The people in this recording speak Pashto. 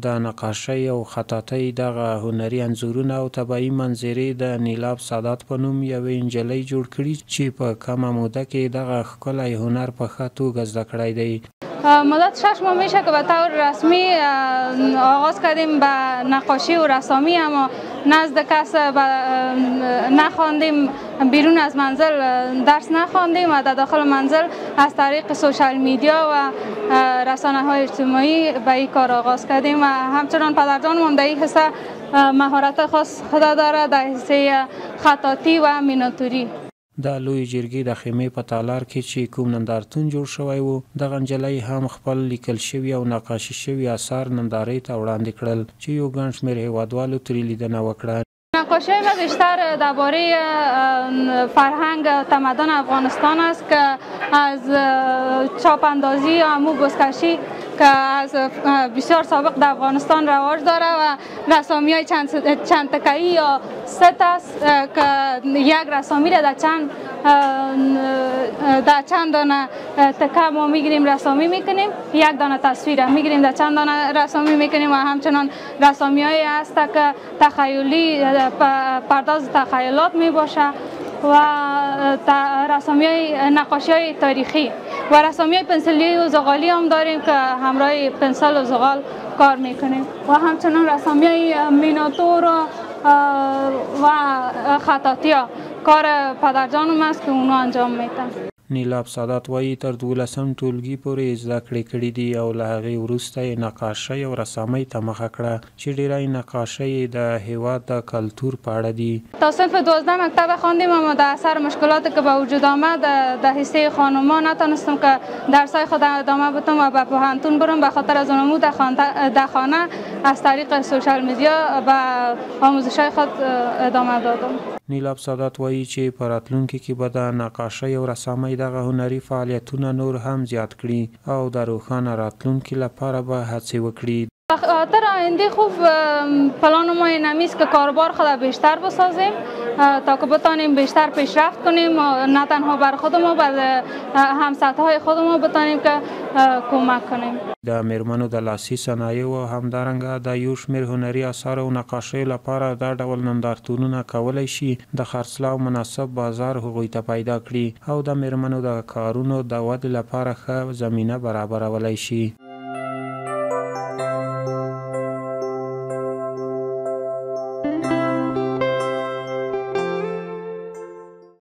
د نقاشۍ او خطاطۍ دغه هنري انځورونه او طبیعي منظرې د نیلاب سادات په نوم یوې نجلۍ جوړ کړي چې په کمه موده کې دغه ښکلی هنر په ښه توګه زده کړی دی. مدت 6 ماه میشه که به طور رسمی آغاز کردیم به نقاشی و رسامی، اما نزد کس نخواندیم، بیرون از منزل درس نخواندیم و در داخل منزل از طریق سوشال میدیا و رسانه های اجتماعی به این کار آغاز کردیم و همچنان پدرجانم در این حصه مهارت خاص خود داره در حصه خطاطی و میناتوری. د لوی جرګې د خیمې په تالار کې چې کوم نندارتون جوړ شوی و، دغه نجلۍ هم خپل لیکل شوي او نقاشي شوي اثار نندارې ته وړاندې کړل چې یو ګڼ شمېر هیوادوالو ترې لیدنه وکړه. نقاشی ما بیشتر درباره فرهنگ و تمدن افغانستان است که از چاپ اندازی یا امو بزکشی که از بسیار سابق در افغانستان رواج داره و رسامی های چند تکه‌ای یا ست است که یک رسامی را در چند دانه تکه ما میگیریم رسامی میکنیم، یک دانه تصویر میگیریم در چند دانه رسامی میکنیم و همچنان رسامی هایی هست که تخیلی پرداز تخیلات می باشه و رسامی های نقاشی های تاریخی و رسامی های پنسلی و زغالی هم داریم که همراه پنسل و زغال کار میکنیم و همچنان رسامی های میناتور و خطاطی ها کار پدرجانم است که اونا انجام میدن. نیلاب سادات وایي تر 12م ټولګي پورې زده کړې کړي دي او له هغې وروسته یې نقاشۍ او رسامۍ ته مخه کړه چې ډېری نقاشۍ د هېواد د کلتور په اړه دي. تا صنف 12 مکتب خواندیم، اما در اثر مشکلاتی که به وجود آمد در حصه خانوما نتونستم که درسای خود ادامه بدم و به پوهنتون برم. به خاطر از اونمو در خانه از طریق سوشال میدیا به آموزش‌های خود ادامه دادم. نیلاب سادات وایي چې په راتلونکي کې به د نقاشۍ او رسامۍ دغه هنري فعالیتونه نور هم زیات کړي او د روښانه راتلونکي لپاره به هڅې وکړي. در آینده خوب پلان ما این است که کاروبار خود بیشتر بسازیم تا که بتانیم بیشتر پیشرفت کنیم، نه تنها بر خودمون بلکه همسطح‌های خودمون بتانیم که کمک کنیم. د میرمنو د لاسي صنایعو او همدارنګه د یو شمېر هنري اثارو او نقاشیو لپاره دا ډول نندارتونونه کولی شي د خرڅلاو مناسب بازار هغوی ته پیدا کړي او د میرمنو د کارونو د ودې لپاره ښه زمینه برابرولی شي.